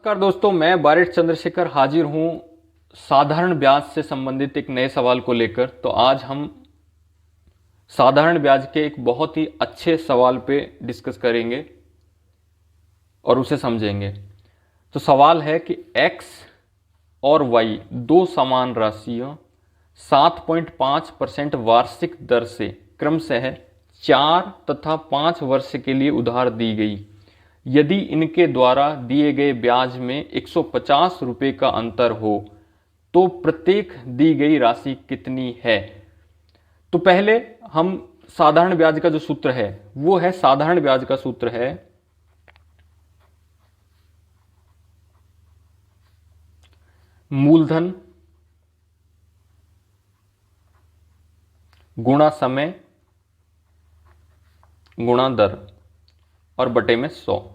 नमस्कार दोस्तों, मैं बारिश चंद्रशेखर हाजिर हूँ साधारण ब्याज से संबंधित एक नए सवाल को लेकर। तो आज हम साधारण ब्याज के एक बहुत ही अच्छे सवाल पे डिस्कस करेंगे और उसे समझेंगे। तो सवाल है कि x और y दो समान राशियां 7.5% वार्षिक दर से क्रमशः 4 तथा 5 वर्ष के लिए उधार दी गई। यदि इनके द्वारा दिए गए ब्याज में 150 रुपये का अंतर हो तो प्रत्येक दी गई राशि कितनी है। तो पहले हम साधारण ब्याज का जो सूत्र है वो है, साधारण ब्याज का सूत्र है मूलधन गुणा समय गुणा दर और बटे में 100।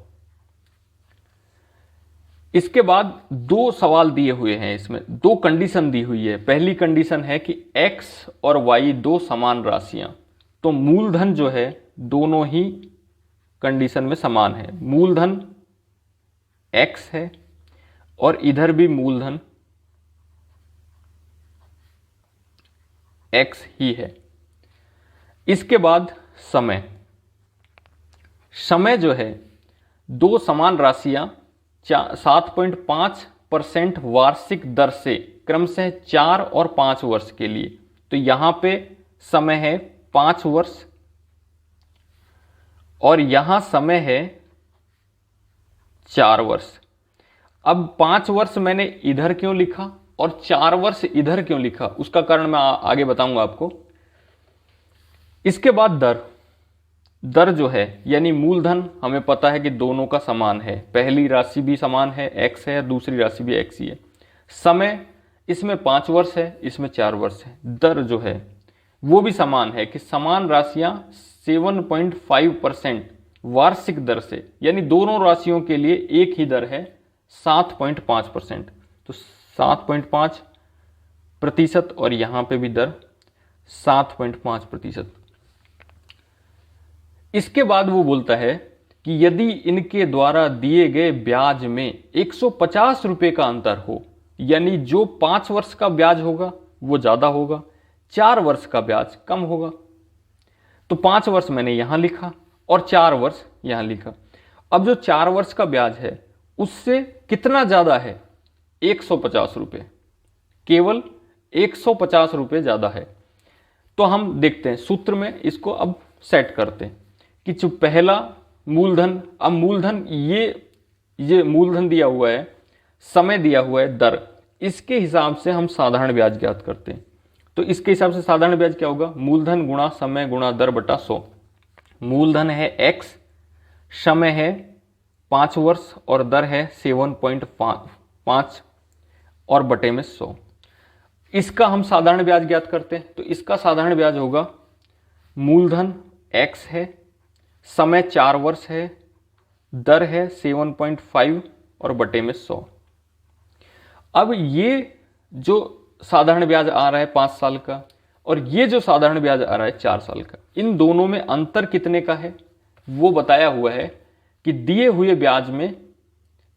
इसके बाद दो सवाल दिए हुए हैं, इसमें दो कंडीशन दी हुई है। पहली कंडीशन है कि x और y दो समान राशियां, तो मूलधन जो है दोनों ही कंडीशन में समान है। मूलधन x है और इधर भी मूलधन x ही है। इसके बाद समय जो है दो समान राशियां 7.5% वार्षिक दर से क्रमशः 4 और 5 वर्ष के लिए। तो यहां पे समय है 5 वर्ष और यहां समय है 4 वर्ष। अब 5 वर्ष मैंने इधर क्यों लिखा और 4 वर्ष इधर क्यों लिखा, उसका कारण मैं आगे बताऊंगा आपको। इसके बाद दर जो है यानी मूलधन, हमें पता है कि दोनों का समान है। पहली राशि भी समान है, x है, दूसरी राशि भी x ही है। समय इसमें 5 वर्ष है, इसमें 4 वर्ष है। दर जो है वो भी समान है कि समान राशियां 7.5% वार्षिक दर से, यानी दोनों राशियों के लिए एक ही दर है 7.5%। तो 7.5% और यहां पे भी दर 7.5%। इसके बाद वो बोलता है कि यदि इनके द्वारा दिए गए ब्याज में 150 रुपये का अंतर हो, यानी जो 5 वर्ष का ब्याज होगा वो ज्यादा होगा, 4 वर्ष का ब्याज कम होगा। तो 5 वर्ष मैंने यहां लिखा और 4 वर्ष यहां लिखा। अब जो 4 वर्ष का ब्याज है उससे कितना ज्यादा है, 150 रुपये, केवल 150 रुपये ज्यादा है। तो हम देखते हैं सूत्र में, इसको अब सेट करते हैं कि जो पहला मूलधन, अब मूलधन ये मूलधन दिया हुआ है, समय दिया हुआ है, दर, इसके हिसाब से हम साधारण ब्याज ज्ञात करते हैं। तो इसके हिसाब से साधारण ब्याज क्या होगा, मूलधन गुणा समय गुणा दर बटा 100। मूलधन है x, समय है 5 वर्ष और दर है 7.5 और बटे में 100। इसका हम साधारण ब्याज ज्ञात करते हैं। तो इसका साधारण ब्याज होगा, मूलधन x है, समय 4 वर्ष है, दर है 7.5 और बटे में 100। अब ये जो साधारण ब्याज आ रहा है 5 साल का और ये जो साधारण ब्याज आ रहा है 4 साल का, इन दोनों में अंतर कितने का है वो बताया हुआ है कि दिए हुए ब्याज में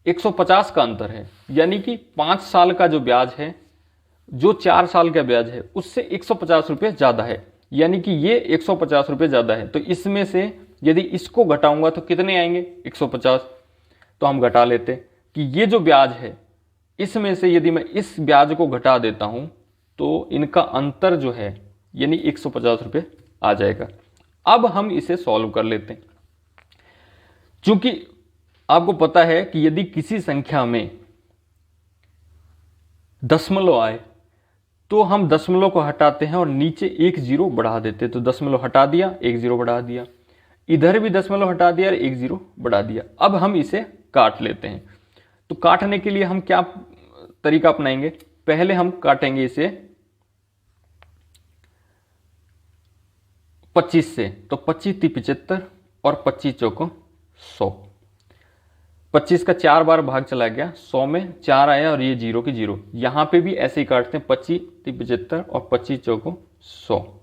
150 का अंतर है। यानी कि 5 साल का जो ब्याज है, जो 4 साल का ब्याज है उससे 150 रुपये ज्यादा है, यानी कि ये 150 रुपये ज्यादा है। तो इसमें से यदि इसको घटाऊंगा तो कितने आएंगे, 150। तो हम घटा लेते कि ये जो ब्याज है इसमें से यदि मैं इस ब्याज को घटा देता हूं तो इनका अंतर जो है यानी 150 रुपये आ जाएगा। अब हम इसे सॉल्व कर लेते हैं। चूंकि आपको पता है कि यदि किसी संख्या में दशमलव आए तो हम दशमलव को हटाते हैं और नीचे एक जीरो बढ़ा देते हैं। तो दशमलव हटा दिया, एक जीरो बढ़ा दिया, इधर भी दशमलव हटा दिया और एक जीरो बढ़ा दिया। अब हम इसे काट लेते हैं। तो काटने के लिए हम क्या तरीका अपनाएंगे, पहले हम काटेंगे इसे 25 से। तो 25 × 75 और 25 चौको 100। 25 का 4 बार भाग चला गया, 100 में 4 आया और ये जीरो की जीरो। यहां पे भी ऐसे ही काटते हैं, 25 × 75 और 25 चौको 100।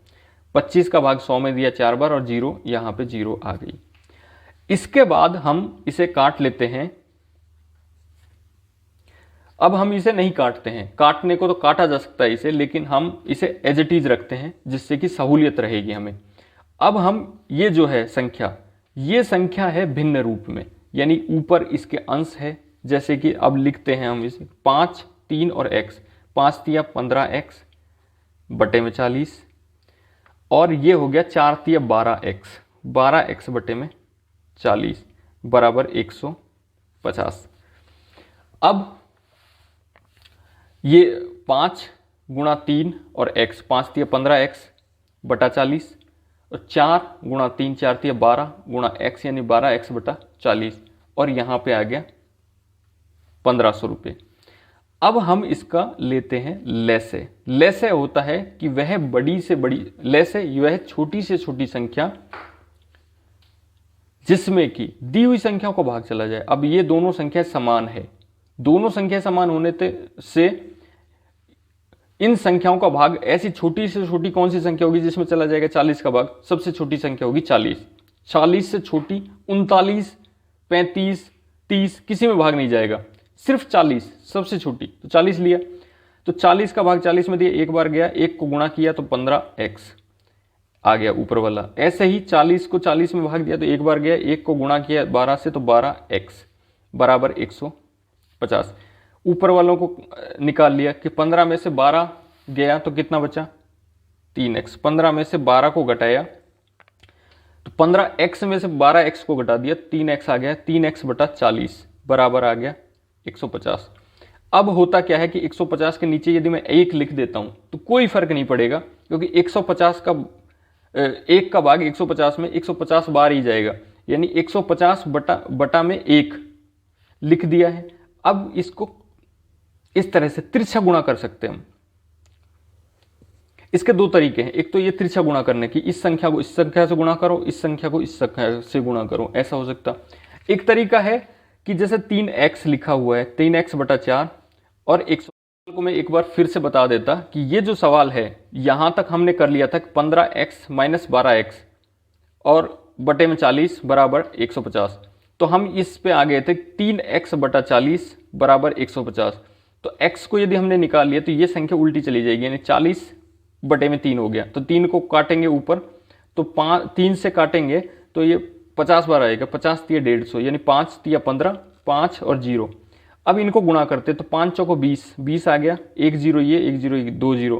25 का भाग 100 में दिया 4 बार और जीरो, यहां पे जीरो आ गई। इसके बाद हम इसे काट लेते हैं अब हम इसे नहीं काटते हैं, काटने को तो काटा जा सकता है इसे, लेकिन हम इसे एज इट इज रखते हैं जिससे कि सहूलियत रहेगी हमें। अब हम ये जो है संख्या, ये संख्या है भिन्न रूप में, यानी ऊपर इसके अंश है, जैसे कि अब लिखते हैं हम इसे 5, 3 और x। 5 तिया 15x बटे में 40, और ये हो गया 4 तिया 12x, 12x बटे में 40 बराबर 150। अब ये 5 गुणा 3 और x, 5 तिया 15x बटा 40, और 4 गुणा 3 4 तिया 12 गुणा x यानी 12x बटा 40, और यहाँ पे आ गया 1500 रुपये। अब हम इसका लेते हैं लैसे। लैसे होता है कि वह बड़ी से बड़ी, लैसे वह छोटी से छोटी संख्या जिसमें कि दी हुई संख्या को भाग चला जाए। अब ये दोनों संख्या समान है, दोनों संख्या समान होने से इन संख्याओं का भाग, ऐसी छोटी से छोटी कौन सी संख्या होगी जिसमें चला जाएगा 40 का भाग? सबसे छोटी संख्या होगी 40। 40 से छोटी 39, 35, 30 किसी में भाग नहीं जाएगा, सिर्फ 40 सबसे छोटी, तो 40 लिया। तो 40 का भाग 40 में दिया, एक बार गया, एक को गुणा किया तो 15x आ गया ऊपर वाला। ऐसे ही 40 को 40 में भाग दिया तो एक बार गया, एक को गुणा किया 12 से तो 12x बराबर 150। ऊपर वालों को निकाल लिया कि 15 में से 12 गया तो कितना बचा? 3x। 15 में से 12 को घटाया तो 15x में से 12x को घटा दिया, 3x आ गया, 3x बटा 40 बराबर आ गया 150। अब होता क्या है कि 150 के नीचे यदि मैं 1 लिख देता हूं तो कोई फर्क नहीं पड़ेगा, क्योंकि 150 का 1 का भाग 150 में 150 बार ही जाएगा, यानी 150 बटा में 1 लिख दिया है। अब इसको इस तरह से तिरछा गुणा कर सकते हैं हम। इसके दो तरीके हैं, एक तो ये तिरछा गुणा करने की, इस संख्या को इस संख्या से गुणा करो, इस संख्या को इस संख्या से गुणा करो, ऐसा हो सकता। एक तरीका है कि जैसे 3x लिखा हुआ है, 3x बटा 4, और एक सवाल को मैं एक बार फिर से बता देता कि ये जो सवाल है यहां तक हमने कर लिया था 15x माइनस 12x और बटे में 40 बराबर 150। तो हम इस पे आ गए थे 3x बटा 40 बराबर 150। तो x को यदि हमने निकाल लिया तो ये संख्या उल्टी चली जाएगी, यानी 40 बटे में 3 हो गया। तो 3 को काटेंगे ऊपर तो 3 से काटेंगे तो ये 50 बार आएगा, 50 तिया 150, यानी 5 तिया 15, 5 और 0। अब इनको गुणा करते तो 5 चौको 20, 20 आ गया, 1 0 ये, 1 0 ये, 2 0।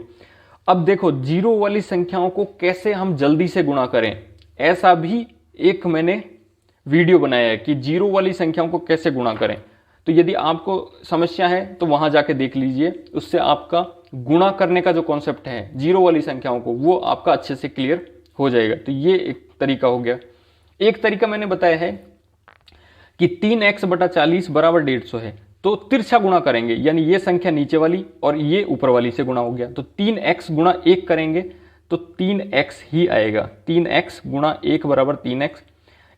अब देखो जीरो वाली संख्याओं को कैसे हम जल्दी से गुणा करें, ऐसा भी एक मैंने वीडियो बनाया है कि जीरो वाली संख्याओं को कैसे गुणा करें। तो यदि आपको समस्या है तो वहां जाके देख लीजिए, उससे आपका गुणा करने का जो कॉन्सेप्ट है जीरो वाली संख्याओं को, वो आपका अच्छे से क्लियर हो जाएगा। तो ये एक तरीका हो गया। एक तरीका मैंने बताया है कि 3x बटा 40 बराबर 150 है, तो तिरछा गुणा करेंगे, यानी ये संख्या नीचे वाली और ये ऊपर वाली से गुणा हो गया। तो 3x गुणा 1 करेंगे तो 3x ही आएगा, 3x गुणा 1 बराबर 3x।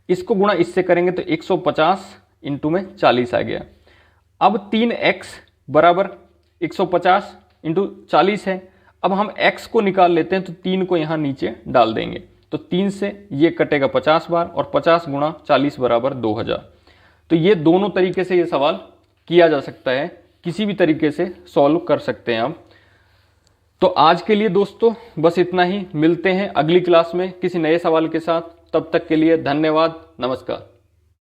इसको गुणा इससे करेंगे तो 150 इंटू में 40 आ गया। अब 3x बराबर 150 इंटू 40 है। अब हम x को निकाल लेते हैं तो 3 को यहाँ नीचे डाल देंगे, तो 3 से ये कटेगा 50 बार, और 50 गुणा 40 बराबर 2000। तो ये दोनों तरीके से ये सवाल किया जा सकता है, किसी भी तरीके से सॉल्व कर सकते हैं आप। तो आज के लिए दोस्तों बस इतना ही, मिलते हैं अगली क्लास में किसी नए सवाल के साथ। तब तक के लिए धन्यवाद, नमस्कार।